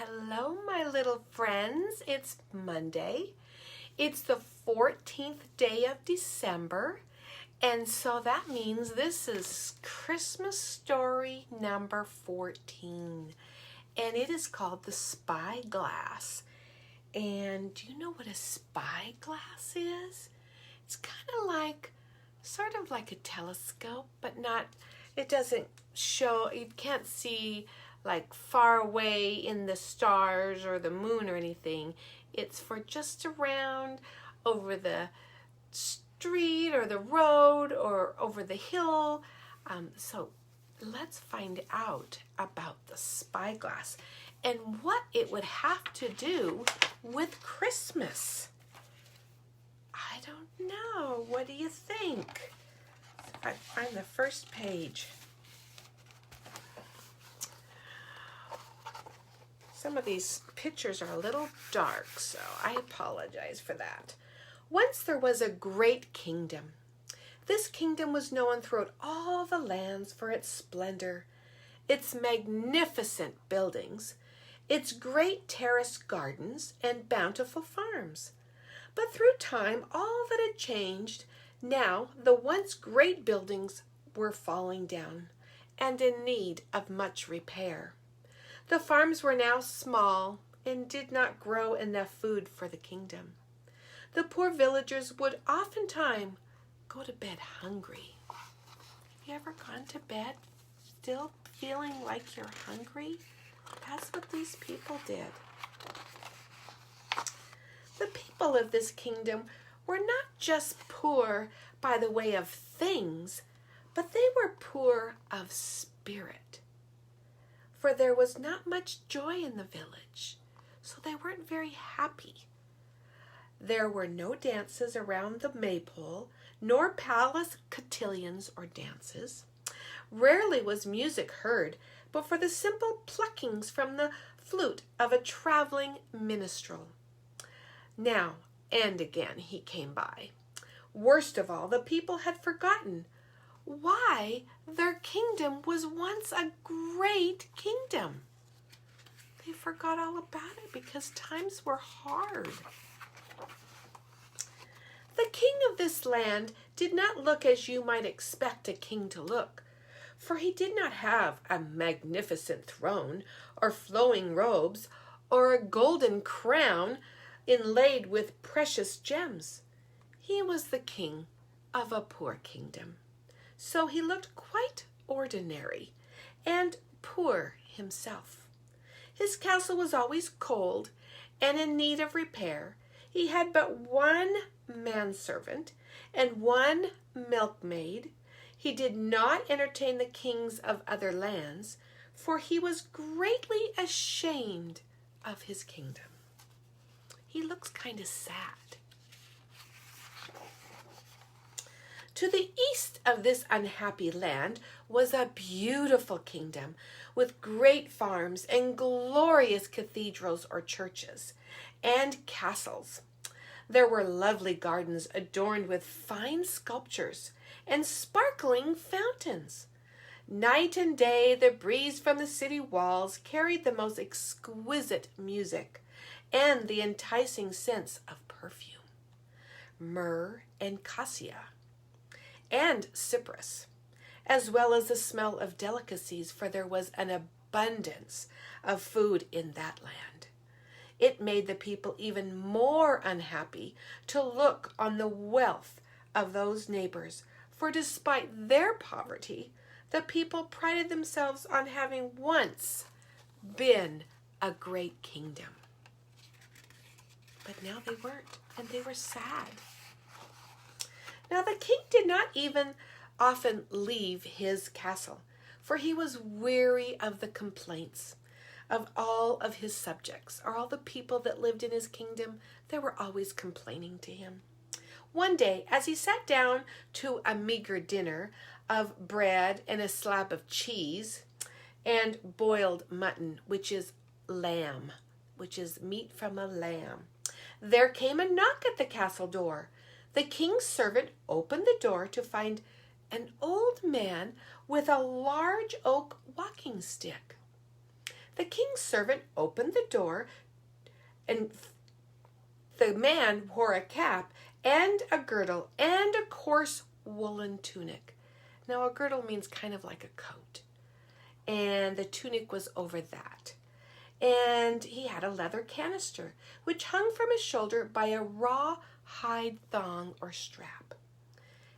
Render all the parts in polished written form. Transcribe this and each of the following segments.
Hello, my little friends. It's Monday. It's the 14th day of December, and so that means this is Christmas story number 14, and it is called the Spyglass. And do you know what a spyglass is? It's kind of like, sort of like a telescope, but not, it doesn't show, you can't see like far away in the stars or the moon or anything. It's for just around over the street or the road or over the hill. So let's find out about the spyglass and what it would have to do with Christmas. I don't know. What do you think? If I find the first page. Some of these pictures are a little dark, so I apologize for that. Once there was a great kingdom. This kingdom was known throughout all the lands for its splendor, its magnificent buildings, its great terraced gardens, and bountiful farms. But through time, all that had changed. Now, the once great buildings were falling down and in need of much repair. The farms were now small and did not grow enough food for the kingdom. The poor villagers would oftentimes go to bed hungry. Have you ever gone to bed still feeling like you're hungry? That's what these people did. The people of this kingdom were not just poor by the way of things, but they were poor of spirit. For there was not much joy in the village, so they weren't very happy. There were no dances around the maypole, nor palace cotillions or dances. Rarely was music heard, but for the simple pluckings from the flute of a traveling minstrel. Now and again he came by. Worst of all, the people had forgotten why their kingdom was once a great kingdom. They forgot all about it because times were hard. The king of this land did not look as you might expect a king to look, for he did not have a magnificent throne or flowing robes or a golden crown inlaid with precious gems. He was the king of a poor kingdom. So he looked quite ordinary and poor himself. His castle was always cold and in need of repair. He had but one manservant and one milkmaid. He did not entertain the kings of other lands, for he was greatly ashamed of his kingdom. He looks kind of sad. To the east of this unhappy land was a beautiful kingdom with great farms and glorious cathedrals or churches and castles. There were lovely gardens adorned with fine sculptures and sparkling fountains. Night and day, the breeze from the city walls carried the most exquisite music and the enticing scents of perfume, myrrh and cassia, and cypress, as well as the smell of delicacies, for there was an abundance of food in that land. It made the people even more unhappy to look on the wealth of those neighbors, for despite their poverty, the people prided themselves on having once been a great kingdom. But now they weren't, and they were sad. Now the king did not even often leave his castle, for he was weary of the complaints of all of his subjects, or all the people that lived in his kingdom. They were always complaining to him. One day, as he sat down to a meager dinner of bread and a slab of cheese and boiled mutton, which is lamb, which is meat from a lamb, there came a knock at the castle door. The king's servant opened the door to find an old man with a large oak walking stick. The king's servant opened the door, and the man wore a cap and a girdle and a coarse woolen tunic. Now, a girdle means kind of like a coat, and the tunic was over that. And he had a leather canister, which hung from his shoulder by a raw hide thong or strap.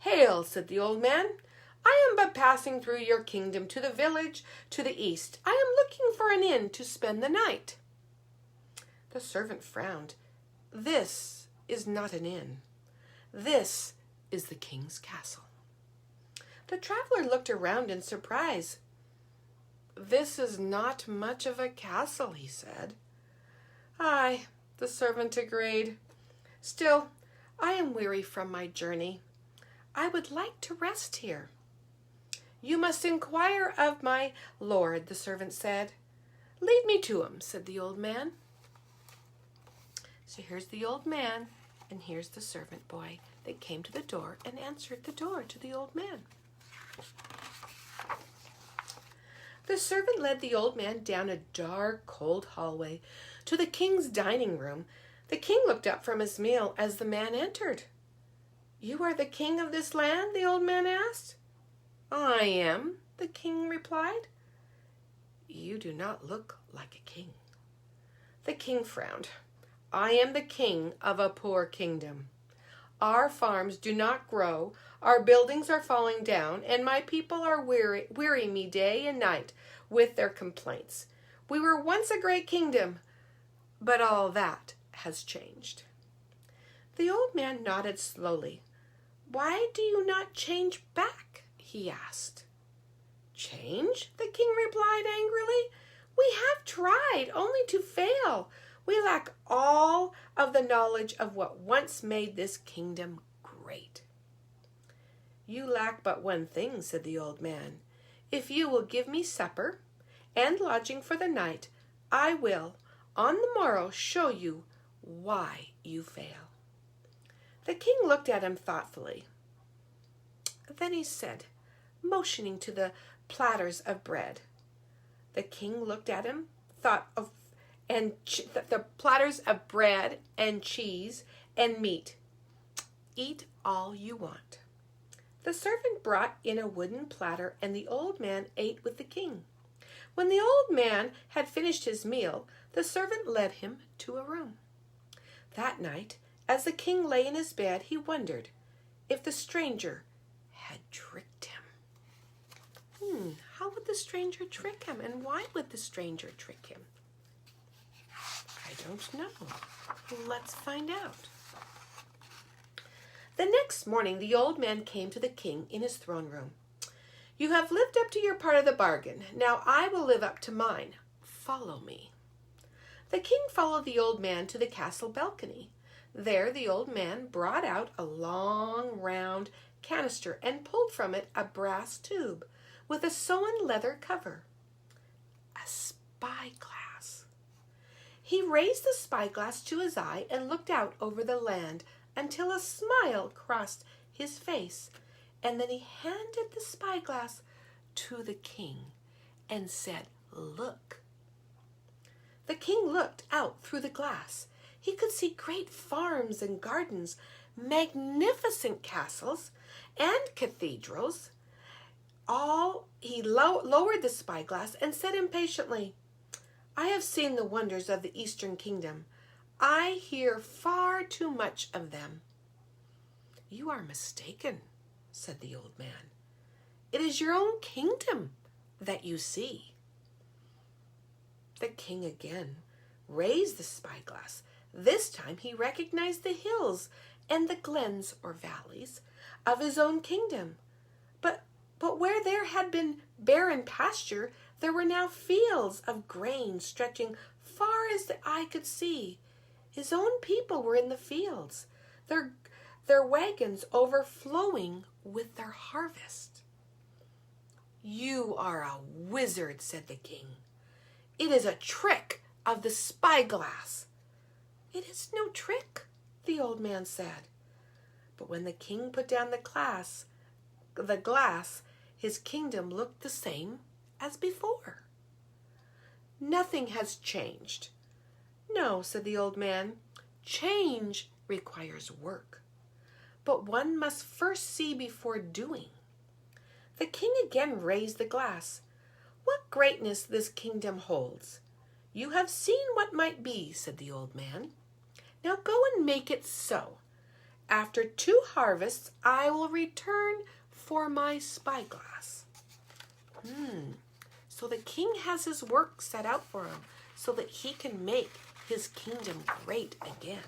"Hail," said the old man. "I am but passing through your kingdom to the village to the east. I am looking for an inn to spend the night." The servant frowned. "This is not an inn. This is the king's castle." The traveler looked around in surprise. "This is not much of a castle," he said. "Aye," the servant agreed. "Still, I am weary from my journey. I would like to rest here." "You must inquire of my lord," the servant said. "Lead me to him," said the old man. So here's the old man, and here's the servant boy. They came to the door and answered the door to the old man. The servant led the old man down a dark, cold hallway to the king's dining room. The king looked up from his meal as the man entered. "You are the king of this land?" the old man asked. "I am," the king replied. "You do not look like a king." The king frowned. "I am the king of a poor kingdom. Our farms do not grow, our buildings are falling down, and my people are weary me day and night with their complaints. We were once a great kingdom, but all that has changed." The old man nodded slowly. "Why do you not change back?" he asked. "Change?" the king replied angrily. "We have tried, only to fail. We lack all of the knowledge of what once made this kingdom great." "You lack but one thing," said the old man. "If you will give me supper and lodging for the night, I will, on the morrow, show you why you fail." The king looked at him thoughtfully. Then he said, motioning to the platters of bread. The king looked at him, thought of the platters of bread and cheese and meat. "Eat all you want." The servant brought in a wooden platter, and the old man ate with the king. When the old man had finished his meal, the servant led him to a room. That night, as the king lay in his bed, he wondered if the stranger had tricked him. How would the stranger trick him, and why would the stranger trick him? I don't know. Let's find out. The next morning, the old man came to the king in his throne room. "You have lived up to your part of the bargain. Now I will live up to mine. Follow me." The king followed the old man to the castle balcony. There the old man brought out a long, round canister and pulled from it a brass tube with a sewn leather cover. A spyglass. He raised the spyglass to his eye and looked out over the land until a smile crossed his face, and then he handed the spyglass to the king and said, "Look." The king looked out through the glass. He could see great farms and gardens, magnificent castles and cathedrals. He lowered the spyglass and said impatiently, "I have seen the wonders of the Eastern Kingdom. I hear far too much of them." "You are mistaken," said the old man. "It is your own kingdom that you see." The king again raised the spyglass. This time he recognized the hills and the glens or valleys of his own kingdom. But where there had been barren pasture, there were now fields of grain stretching far as the eye could see. His own people were in the fields, their wagons overflowing with their harvest. "You are a wizard," said the king. "It is a trick of the spyglass." "It is no trick," the old man said. But when the king put down the glass, his kingdom looked the same as before. Nothing has changed. No, said the old man. Change requires work, but one must first see before doing. The king again raised the glass. What greatness this kingdom holds! You have seen what might be, said the old man. Now go and make it so. After 2 harvests, I will return for my spyglass. So the king has his work set out for him so that he can make his kingdom great again.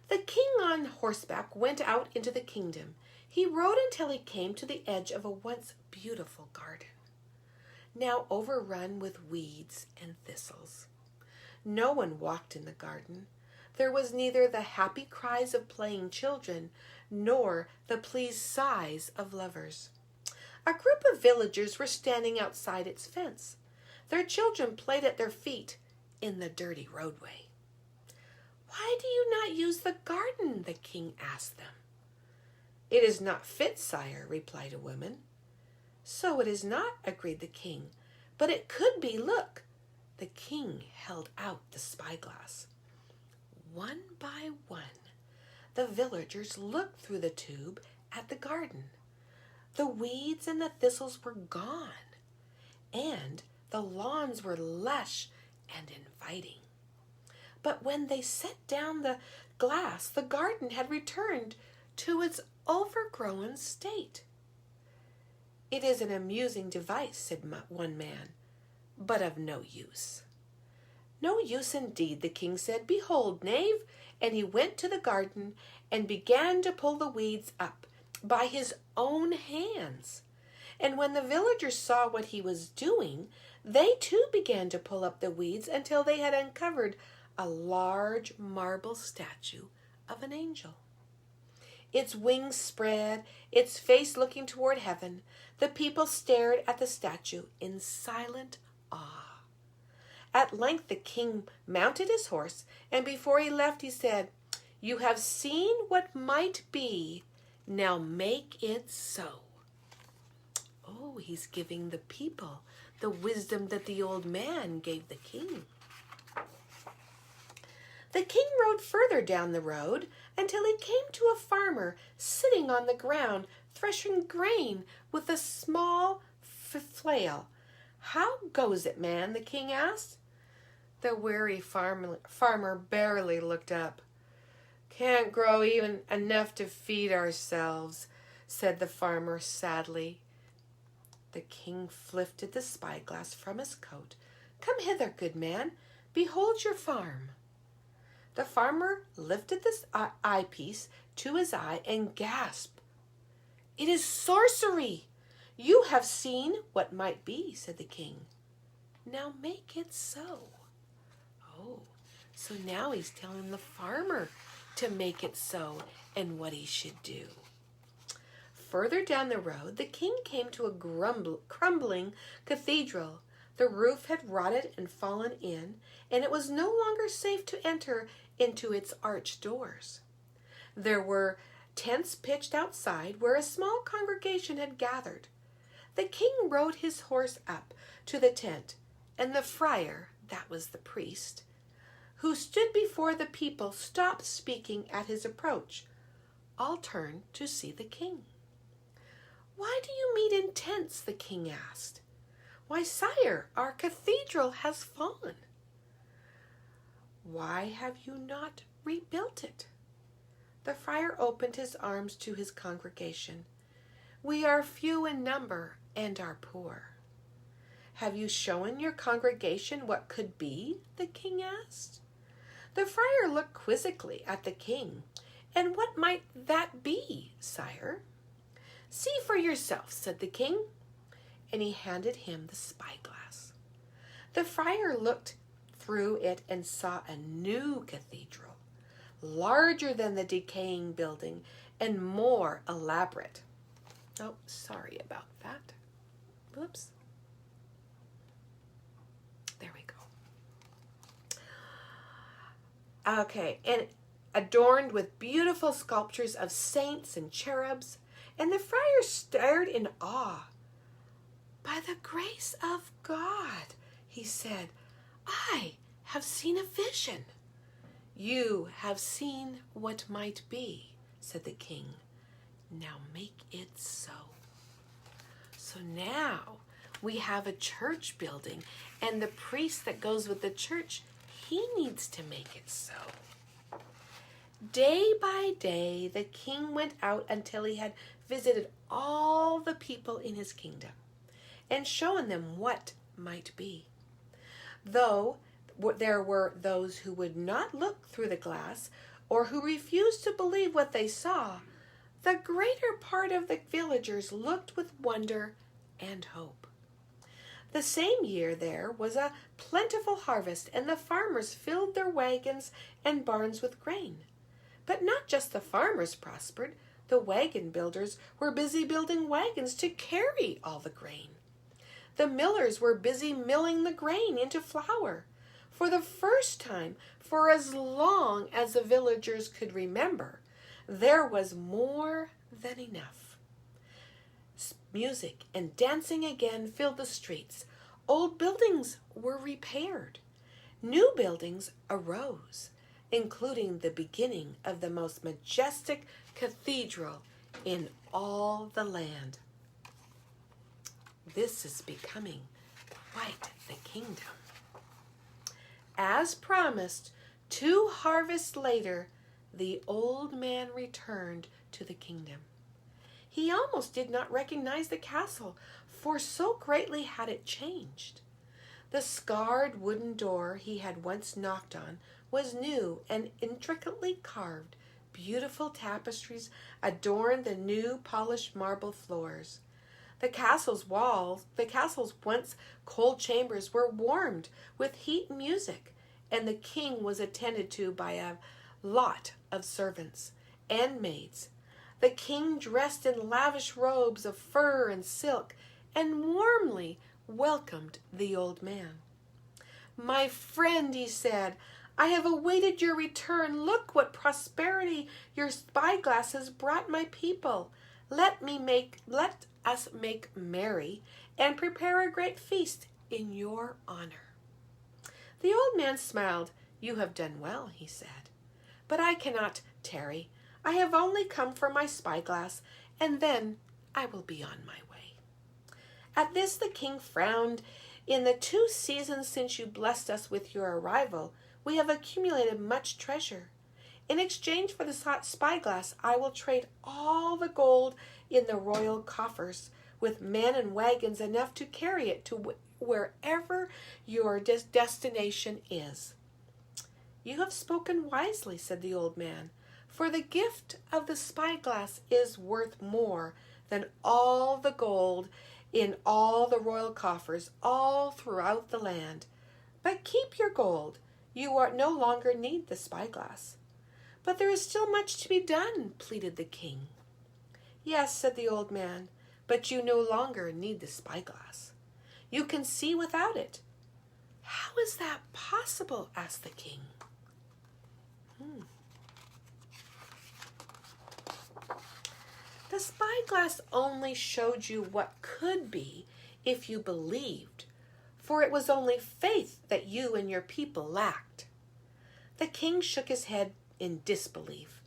The king on horseback went out into the kingdom. He rode until he came to the edge of a once beautiful garden, now overrun with weeds and thistles. No one walked in the garden. There was neither the happy cries of playing children nor the pleased sighs of lovers. A group of villagers were standing outside its fence. Their children played at their feet in the dirty roadway. Why do you not use the garden? The king asked them. It is not fit, sire, replied a woman. So it is not, agreed the king, but it could be. Look. The king held out the spyglass. One by one, the villagers looked through the tube at the garden. The weeds and the thistles were gone, and the lawns were lush and inviting. But when they set down the glass, the garden had returned to its overgrown state. It is an amusing device, said one man, but of no use. No use indeed, the king said. Behold, knave. And he went to the garden and began to pull the weeds up by his own hands. And when the villagers saw what he was doing, they too began to pull up the weeds until they had uncovered a large marble statue of an angel. Its wings spread, its face looking toward heaven. The people stared at the statue in silent awe. At length the king mounted his horse, and before he left he said, You have seen what might be. Now make it so. Oh, he's giving the people the wisdom that the old man gave the king. The king rode further down the road until he came to a farmer sitting on the ground threshing grain with a small flail. How goes it, man? The king asked. The weary farmer barely looked up. Can't grow even enough to feed ourselves, said the farmer sadly. The king lifted the spyglass from his coat. Come hither, good man. Behold your farm. The farmer lifted this eyepiece to his eye and gasped. It is sorcery. You have seen what might be, said the king. Now make it so. Oh, so now he's telling the farmer to make it so and what he should do. Further down the road, the king came to a crumbling cathedral. The roof had rotted and fallen in, and it was no longer safe to enter into its arched doors. There were tents pitched outside where a small congregation had gathered. The king rode his horse up to the tent, and the friar, that was the priest, who stood before the people, stopped speaking at his approach. All turned to see the king. Why do you meet in tents? The king asked. Why, sire, our cathedral has fallen. Why have you not rebuilt it? The friar opened his arms to his congregation. We are few in number and are poor. Have you shown your congregation what could be? The king asked. The friar looked quizzically at the king. And what might that be, sire? See for yourself, said the king, and he handed him the spyglass. The friar looked through it and saw a new cathedral, larger than the decaying building and more elaborate. Oh, sorry about that. Whoops. There we go. Okay, and adorned with beautiful sculptures of saints and cherubs, and the friar stared in awe. By the grace of God, he said, I have seen a vision. You have seen what might be, said the king. Now make it so. So now we have a church building, and the priest that goes with the church, he needs to make it so. Day by day, the king went out until he had visited all the people in his kingdom and shown them what might be. Though there were those who would not look through the glass or who refused to believe what they saw, the greater part of the villagers looked with wonder and hope. The same year there was a plentiful harvest, and the farmers filled their wagons and barns with grain. But not just the farmers prospered. The wagon builders were busy building wagons to carry all the grain. The millers were busy milling the grain into flour. For the first time, for as long as the villagers could remember, there was more than enough. Music and dancing again filled the streets. Old buildings were repaired. New buildings arose, including the beginning of the most majestic cathedral in all the land. This is becoming quite the kingdom. As promised, 2 harvests later, the old man returned to the kingdom. He almost did not recognize the castle, for so greatly had it changed. The scarred wooden door he had once knocked on was new and intricately carved. Beautiful tapestries adorned the new polished marble floors. The castle's once cold chambers were warmed with heat and music, and the king was attended to by a lot of servants and maids. The king dressed in lavish robes of fur and silk and warmly welcomed the old man. My friend, he said, I have awaited your return. Look what prosperity your spyglass has brought my people. Let us make merry and prepare a great feast in your honor. The old man smiled. You have done well, he said, but I cannot tarry. I have only come for my spyglass, and then I will be on my way. At this the king frowned. In the 2 seasons since you blessed us with your arrival, we have accumulated much treasure. In exchange for the spyglass, I will trade all the gold in the royal coffers with men and wagons enough to carry it to wherever your destination is. You have spoken wisely, said the old man, for the gift of the spyglass is worth more than all the gold in all the royal coffers all throughout the land. But keep your gold. You no longer need the spyglass. But there is still much to be done, pleaded the king. Yes, said the old man, but you no longer need the spyglass. You can see without it. How is that possible? Asked the king. The spyglass only showed you what could be if you believed, for it was only faith that you and your people lacked. The king shook his head in disbelief.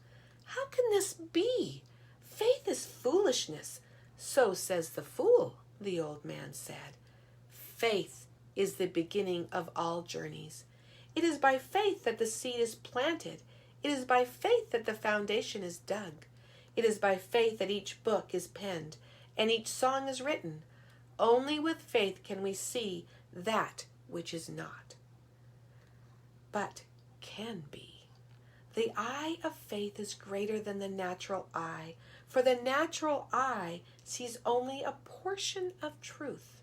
How can this be? Faith is foolishness. So says the fool, the old man said. Faith is the beginning of all journeys. It is by faith that the seed is planted. It is by faith that the foundation is dug. It is by faith that each book is penned and each song is written. Only with faith can we see that which is not, but can be. The eye of faith is greater than the natural eye, for the natural eye sees only a portion of truth.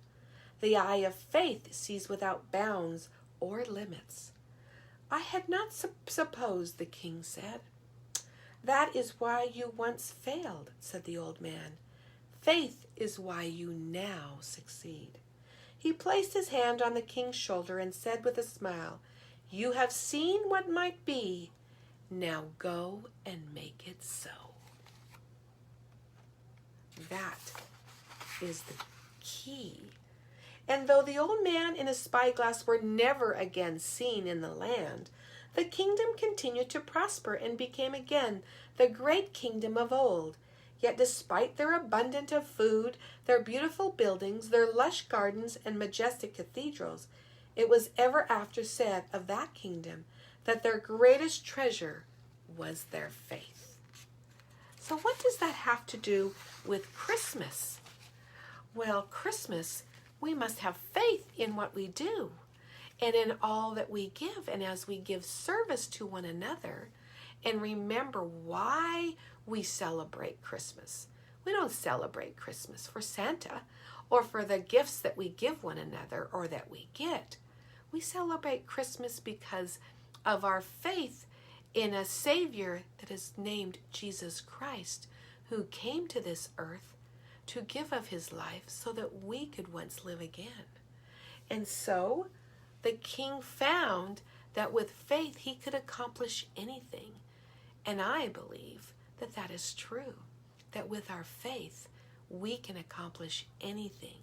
The eye of faith sees without bounds or limits. I had not supposed, the king said. That is why you once failed, said the old man. Faith is why you now succeed. He placed his hand on the king's shoulder and said with a smile, You have seen what might be. Now go and make it so. That is the key. And though the old man and his spyglass were never again seen in the land, the kingdom continued to prosper and became again the great kingdom of old. Yet despite their abundance of food, their beautiful buildings, their lush gardens, and majestic cathedrals, it was ever after said of that kingdom that their greatest treasure was their faith. So what does that have to do with Christmas? Well, Christmas, we must have faith in what we do and in all that we give, and as we give service to one another, and remember why we celebrate Christmas. We don't celebrate Christmas for Santa or for the gifts that we give one another or that we get. We celebrate Christmas because of our faith in a Savior that is named Jesus Christ, who came to this earth to give of his life so that we could once live again. And so the king found that with faith he could accomplish anything. And I believe that that is true, that with our faith we can accomplish anything.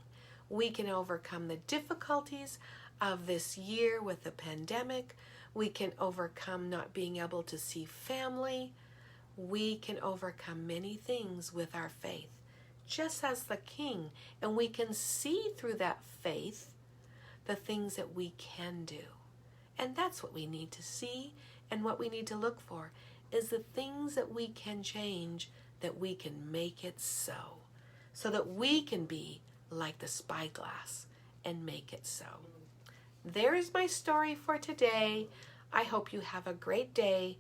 We can overcome the difficulties of this year with the pandemic. We can overcome not being able to see family. We can overcome many things with our faith, just as the king. And we can see through that faith the things that we can do. And that's what we need to see, and what we need to look for is the things that we can change, that we can make it so that we can be like the spyglass and make it so. There is my story for today. I hope you have a great day,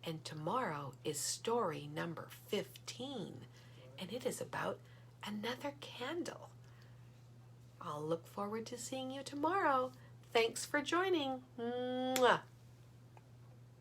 and tomorrow is story number 15, and it is about another candle. I'll look forward to seeing you tomorrow. Thanks for joining. Mwah.